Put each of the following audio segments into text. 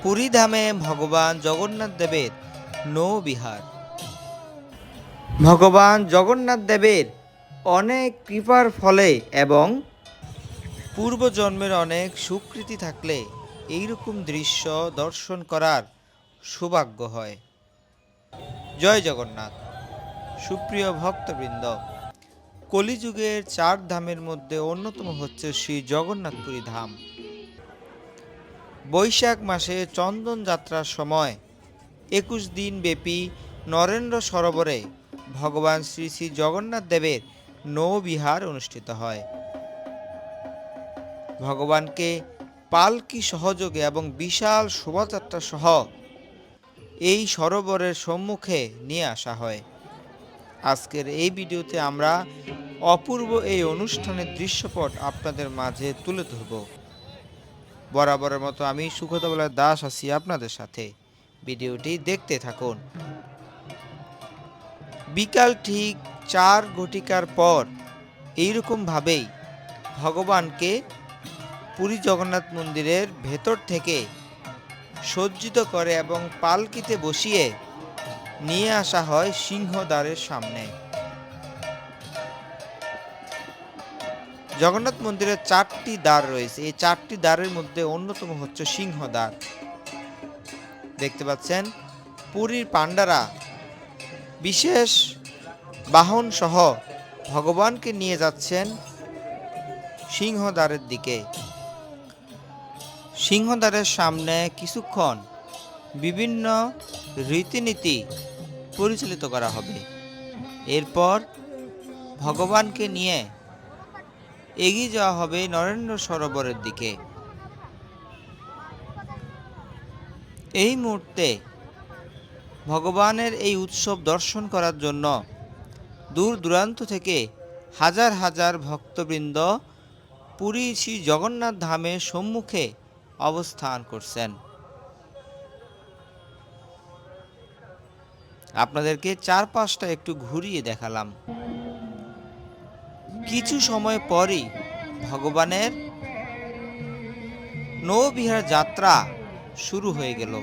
পুরী ধামে ভগবান জগন্নাথ দেবের নৌবিহার। ভগবান জগন্নাথ দেবের অনেক কৃপার ফলে এবং পূর্বজন্মের অনেক সুকৃতি থাকলে এইরকম দৃশ্য দর্শন করার সৌভাগ্য হয়। জয় জগন্নাথ। সুপ্রিয় ভক্তবৃন্দ, কলিযুগের 4 ধামের মধ্যে অন্যতম হচ্ছে শ্রী জগন্নাথপুরী ধাম। বৈশাখ মাসে চন্দন যাত্রার সময় 21 দিন ব্যাপী নরেন্দ্র সরোবরে ভগবান শ্রী শ্রী জগন্নাথ দেবের নৌবিহার অনুষ্ঠিত হয়। ভগবানকে পালকি সহযোগে এবং বিশাল শোভাযাত্রা সহ এই সরোবরের সম্মুখে নিয়ে আসা হয়। আজকের এই ভিডিওতে আমরা অপূর্ব এই অনুষ্ঠানের দৃশ্যপট আপনাদের মাঝে তুলে ধরব। বরাবরের মতো আমি সুখদেবলাল দাস আছি আপনাদের সাথে। ভিডিওটি দেখতে থাকুন। বিকাল ঠিক 4 ঘটিকার পর এইরকমভাবেই ভগবানকে পুরী জগন্নাথ মন্দিরের ভেতর থেকে সজ্জিত করে এবং পালকিতে বসিয়ে নিয়ে আসা হয় সিংহদ্বারের সামনে। জগন্নাথ মন্দিরের 4টি দ্বার রয়েছে। এই 4টি দ্বারের মধ্যে অন্যতম হচ্ছে সিংহদ্বার। দেখতে পাচ্ছেন পুরীর পাণ্ডারা বিশেষ বাহন সহ ভগবানকে নিয়ে যাচ্ছেন সিংহদ্বারের দিকে। সিংহদ্বারের সামনে কিছুক্ষণ বিভিন্ন রীতিনীতি পরিচালিত করা হবে। এরপর ভগবানকে নিয়ে এগিয়ে যাওয়া হবে নরেন্দ্র সরোবরের দিকে। এই মুহূর্তে ভগবানের এই উৎসব দর্শন করার জন্য দূর দূরান্ত থেকে হাজার হাজার ভক্তবৃন্দ পুরী শ্রী জগন্নাথ ধামের সম্মুখে অবস্থান করছেন। আপনাদেরকে চারপাশটা একটু ঘুরিয়ে দেখালাম। কিছু সময় পরই ভগবানের নৌবিহার যাত্রা শুরু হয়ে গেল।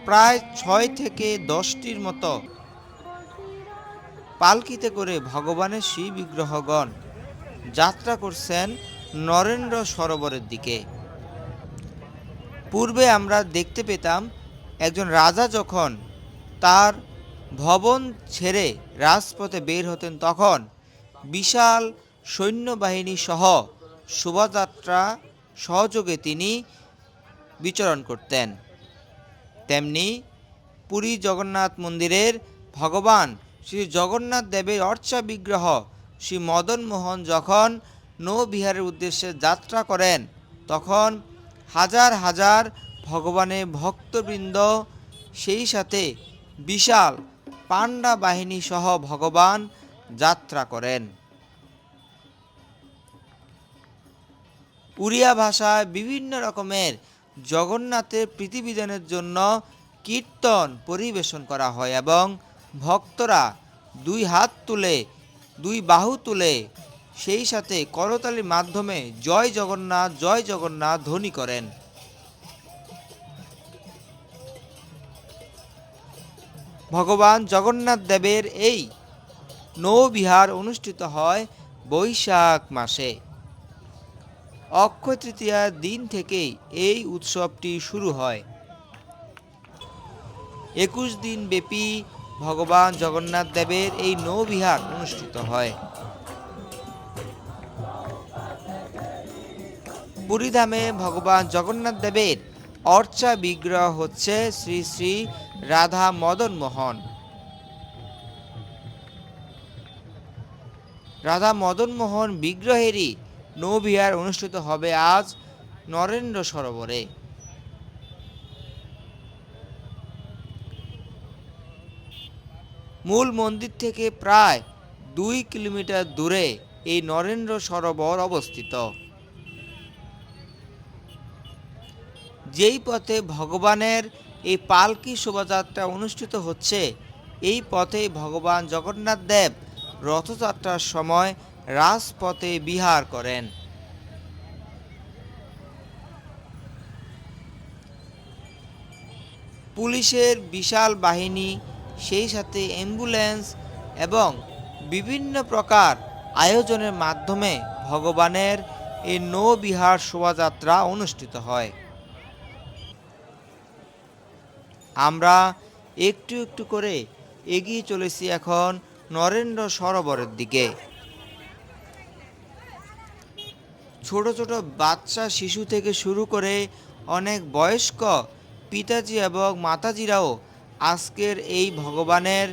প্রায় 6 থেকে 10টির মতো পালকিতে করে ভগবানের শ্রী বিগ্রহগণ যাত্রা করছেন নরেন্দ্র সরোবরের দিকে। পূর্বে আমরা দেখতে পেতাম একজন রাজা যখন তার ভবন ছেড়ে রাজপথে বের হতেন তখন বিশাল সৈন্যবাহিনী সহ শোভাযাত্রা সহযোগে তিনি বিচরণ করতেন। তেমনি পুরী জগন্নাথ মন্দিরের ভগবান শ্রী জগন্নাথ দেবের অর্চা বিগ্রহ শ্রী মদন মোহন যখন নৌবিহারের উদ্দেশ্যে যাত্রা করেন তখন হাজার হাজার ভগবানের ভক্তবৃন্দ সেই সাথে বিশাল পাণ্ডা বাহিনী সহ ভগবান যাত্রা করেন। উড়িয়া ভাষায় বিভিন্ন রকমের জগন্নাথের প্রীতিবিধানের জন্য কীর্তন পরিবেশন করা হয় এবং ভক্তরা 2 হাত তুলে 2 বাহু তুলে সেই সাথে করতালির মাধ্যমে জয় জগন্নাথ ধ্বনি করেন। ভগবান জগন্নাথ দেবের এই নৌবিহার অনুষ্ঠিত হয় বৈশাখ মাসে। অক্ষয় তৃতীয়ার দিন থেকেই এই উৎসবটি শুরু হয়। 21 দিন ব্যাপী ভগবান জগন্নাথ দেবের এই নৌবিহার অনুষ্ঠিত হয়। পুরীধামে ভগবান জগন্নাথ দেবের অর্চা বিগ্রহ হচ্ছে শ্রী শ্রী রাধা মদন মোহন। রাধা মদন মোহন বিগ্রহেরই নৌবিহার অনুষ্ঠিত হবে আজ নরেন্দ্র সরোবরে। মূল মন্দির থেকে প্রায় 2 কিলোমিটার দূরে এই নরেন্দ্র সরোবর অবস্থিত। যেই পথে ভগবানের এই পালকি শোভাযাত্রা অনুষ্ঠিত হচ্ছে এই পথে ভগবান জগন্নাথ দেব রথযাত্রার সময় রাজপথে বিহার করেন। পুলিশের বিশাল বাহিনী, সেই সাথে অ্যাম্বুলেন্স এবং বিভিন্ন প্রকার আয়োজনের মাধ্যমে ভগবানের এই নৌবিহার শোভাযাত্রা অনুষ্ঠিত হয়। আমরা একটু একটু করে এগিয়ে চলেছি এখন নরেন্দ্র সরোবরের দিকে। ছোট ছোট বাচ্চা শিশু থেকে শুরু করে অনেক বয়স্ক পিতাজি এবং মাতাজিরাও আজকের এই ভগবানের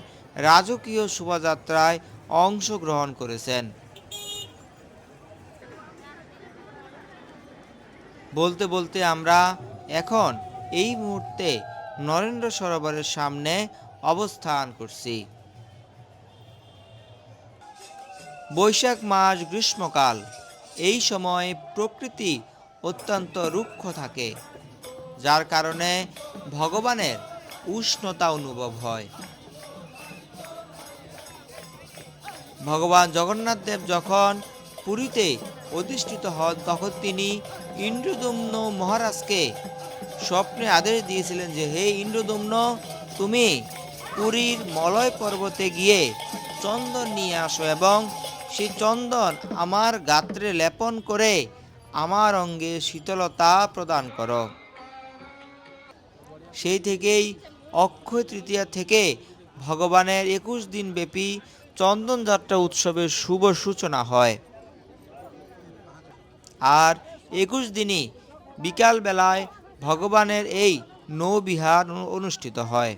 রাজকীয় শোভাযাত্রায় অংশগ্রহণ করেছেন। বলতে বলতে আমরা এখন এই মুহূর্তে নরেন্দ্র সরোবরের সামনে অবস্থান করছি। বৈশাখ মাস, গ্রীষ্মকাল, এই সময় প্রকৃতি অত্যন্ত রুক্ষ থাকে, যার কারণে ভগবানের উষ্ণতা অনুভব হয়। ভগবান জগন্নাথ দেব যখন পুরীতে অধিষ্ঠিত হন তখন তিনি ইন্দ্রদম্ন মহারাজকে স্বপ্নে আদেশ দিয়েছিলেন যে, হে ইন্দ্রদম্ন, তুমি পুরীর মলয় পর্বতে গিয়ে চন্দন নিয়ে আসো এবং সেই চন্দন আমার গাত্রে লেপন করে আমার অঙ্গে শীতলতা প্রদান করো। সেই থেকেই অক্ষয় তৃতীয়া থেকে ভগবানের 21 দিন ব্যাপী চন্দন যাত্রা উৎসবের শুভ সূচনা হয়। আর 21 দিনই বিকাল বেলায় ভগবানের এই নৌবিহার অনুষ্ঠিত হয়।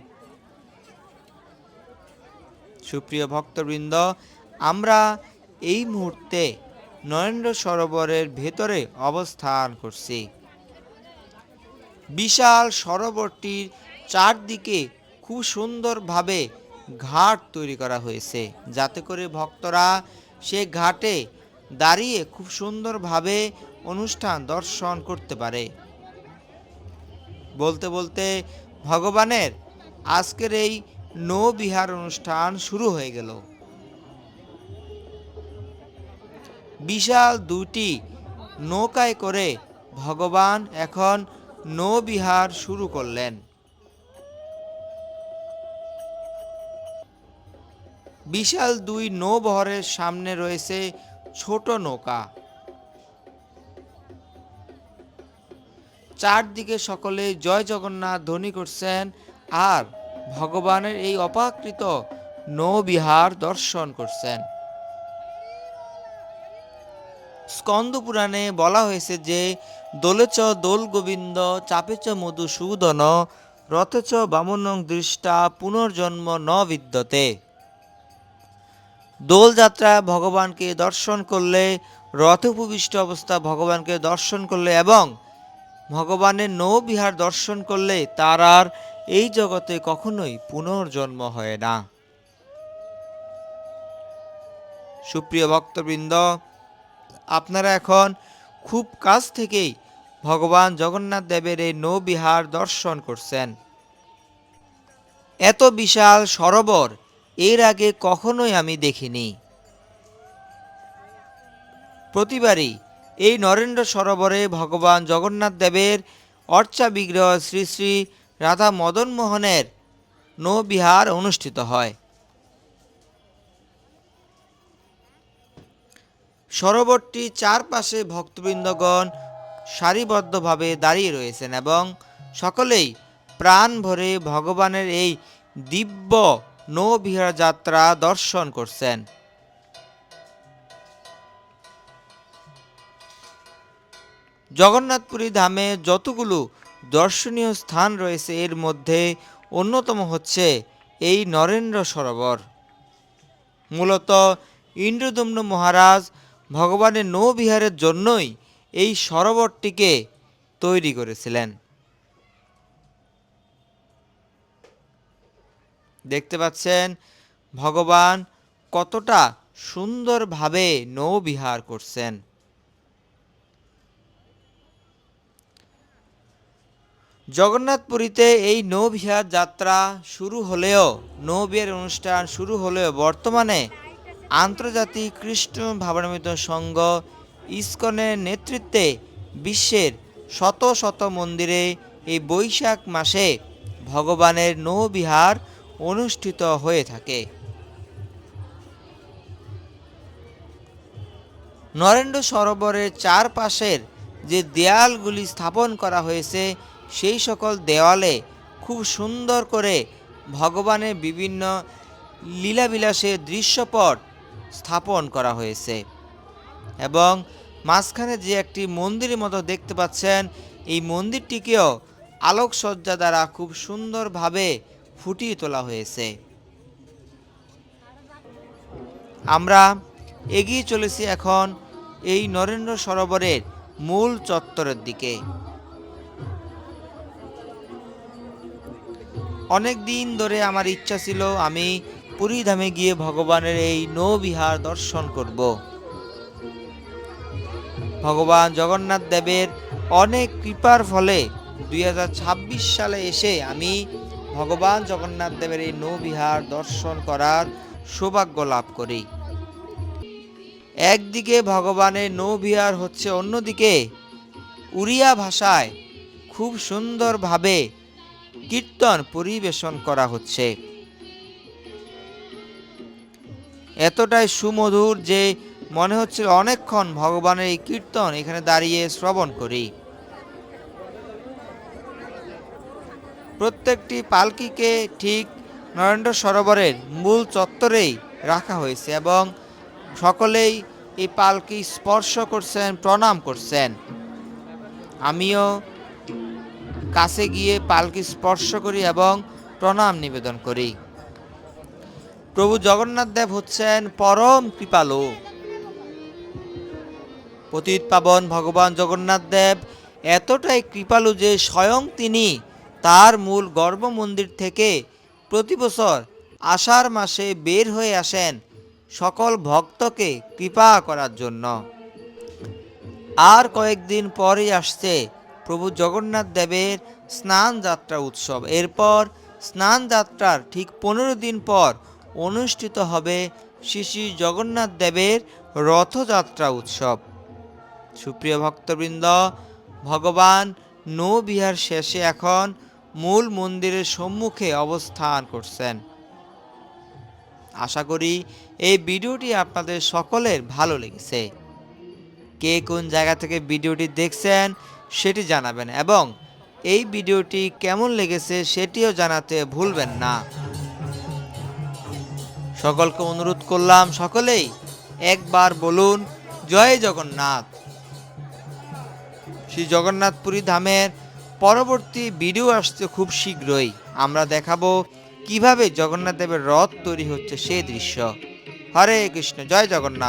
সুপ্রিয় ভক্তবৃন্দ, আমরা এই মুহূর্তে নরেন্দ্র সরোবরের ভেতরে অবস্থান করছি। বিশাল সরোবরটির চারদিকে খুব সুন্দরভাবে ঘাট তৈরি করা হয়েছে, যাতে করে ভক্তরা সে ঘাটে দাঁড়িয়ে খুব সুন্দরভাবে অনুষ্ঠান দর্শন করতে পারে। বলতে বলতে ভগবানের আজকের এই নৌবিহার অনুষ্ঠান শুরু হয়ে গেল। বিশাল দুটি নৌকায় করে ভগবান এখন নৌবিহার শুরু করলেন। বিশাল দুই নৌবহরের সামনে রয়েছে ছোট নৌকা। চারদিকে সকলে জয় জগন্নাথ ধ্বনি করছেন আর ভগবানের এই অপাকৃত নৌবিহার দর্শন করছেন। স্কন্দ পুরাণে বলা হয়েছে যে, দোলেচ দোল গোবিন্দ চাপেচ মধুসূদন রথেচ বামনং দৃষ্টা পুনর্জন্ম ন বিদ্যতে। দোলযাত্রা ভগবানকে দর্শন করলে, রথে উপবিষ্ট অবস্থা ভগবানকে দর্শন করলে এবং ভগবানের নৌবিহার দর্শন করলে তার আর এই জগতে কখনোই পুনর্জন্ম হয় না। সুপ্রিয় ভক্তবৃন্দ, আপনারা এখন খুব কাছ থেকেই ভগবান জগন্নাথ দেবের এই নৌবিহার দর্শন করছেন। এত বিশাল সরোবর এর আগে কখনোই আমি দেখিনি। প্রতিবারই এই নরেন্দ্র সরোবরে ভগবান জগন্নাথ দেবের অর্চা বিগ্রহ শ্রী শ্রী রাধা মদন মোহনের নৌবিহার অনুষ্ঠিত হয়। সরোবরটি চারপাশে ভক্তবৃন্দগণ সারিবদ্ধভাবে দাঁড়িয়ে রয়েছেন এবং সকলেই প্রাণ ভরে ভগবানের এই দিব্য নৌবিহার যাত্রা দর্শন করছেন। জগন্নাথপুরী ধামে যতগুলো দর্শনীয় স্থান রয়েছে এর মধ্যে অন্যতম হচ্ছে এই নরেন্দ্র সরোবর। মূলত ইন্দ্রদম্ন মহারাজ ভগবানের নৌবিহারের জন্যই এই সরোবরটিকে তৈরি করেছিলেন। দেখতে পাচ্ছেন ভগবান কতটা সুন্দরভাবে নৌবিহার করছেন। জগন্নাথপুরীতে এই নৌবিহার যাত্রা শুরু হলেও, নৌবিহার অনুষ্ঠান শুরু হলেও বর্তমানে আন্তর্জাতিক কৃষ্ণ ভাবনামৃত সংঘ ইসকনের নেতৃত্বে বিশ্বের শত শত মন্দিরে এই বৈশাখ মাসে ভগবানের নৌবিহার অনুষ্ঠিত হয়ে থাকে। নরেন্দ্র সরোবরের চারপাশের যে দেয়ালগুলি স্থাপন করা হয়েছে সেই সকল দেওয়ালে খুব সুন্দর করে ভগবানের বিভিন্ন লীলাবিলাসের দৃশ্যপট স্থাপন করা হয়েছে এবং মাঝখানে যে একটি মন্দিরের মতো দেখতে পাচ্ছেন, এই মন্দিরটিকেও আলোকসজ্জা দ্বারা খুব সুন্দরভাবে ফুটিয়ে তোলা হয়েছে। আমরা এগিয়ে চলেছি এখন এই নরেন্দ্র সরোবরের মূল চত্বরের দিকে। অনেক দিন ধরে আমার ইচ্ছা ছিল আমি পুরীধামে গিয়ে ভগবানের এই নৌবিহার দর্শন করব। ভগবান জগন্নাথ দেবের অনেক কৃপার ফলে 2026 সালে এসে আমি ভগবান জগন্নাথ দেবের এই নৌবিহার দর্শন করার সৌভাগ্য লাভ করি। একদিকে ভগবানের নৌবিহার হচ্ছে, অন্যদিকে উড়িয়া ভাষায় খুব সুন্দরভাবে কীর্তন পরিবেশন করা হচ্ছে। এতটাই সুমধুর যে মনে হচ্ছিল অনেকক্ষণ ভগবানের এই কীর্তন এখানে দাঁড়িয়ে শ্রবণ করি। প্রত্যেকটি পালকিকে ঠিক নরেন্দ্র সরোবরের মূল চত্বরেই রাখা হয়েছে এবং সকলেই এই পালকি স্পর্শ করছেন, প্রণাম করছেন। আমিও কাছে গিয়ে পালকি স্পর্শ করি এবং প্রণাম নিবেদন করি। প্রভু জগন্নাথ দেব হচ্ছেন পরম কৃপালু। পতিত পাবন ভগবান জগন্নাথ দেব এতটাই কৃপালু যে স্বয়ং তিনি তার মূল গর্ভমন্দির থেকে প্রতি বছর আষাঢ় মাসে বের হয়ে আসেন সকল ভক্তকে কৃপা করার জন্য। আর কয়েকদিন পরেই আসছে প্রভু জগন্নাথ দেবের স্নান যাত্রা উৎসব। এরপর স্নান যাত্রার ঠিক 15 দিন পর অনুষ্ঠিত হবে শ্রী শ্রী জগন্নাথ দেবের রথযাত্রা উৎসব। সুপ্রিয় ভক্তবৃন্দ, ভগবান নৌবিহার শেষে এখন মূল মন্দিরের সম্মুখে অবস্থান করছেন। আশা করি এই ভিডিওটি আপনাদের সকলের ভালো লেগেছে। কে কোন জায়গা থেকে ভিডিওটি দেখছেন সেটি জানাবেন এবং এই ভিডিওটি কেমন লেগেছে সেটিও জানাতে ভুলবেন না। সকলকে অনুরোধ করলাম, সকলেই একবার বলুন জয় জগন্নাথ। শ্রী জগন্নাথপুরী ধামের পরবর্তী ভিডিও আসছে খুব শীঘ্রই। আমরা দেখাবো কিভাবে জগন্নাথ দেবের রথ তৈরি হচ্ছে সেই দৃশ্য। হরে কৃষ্ণ, জয় জগন্নাথ।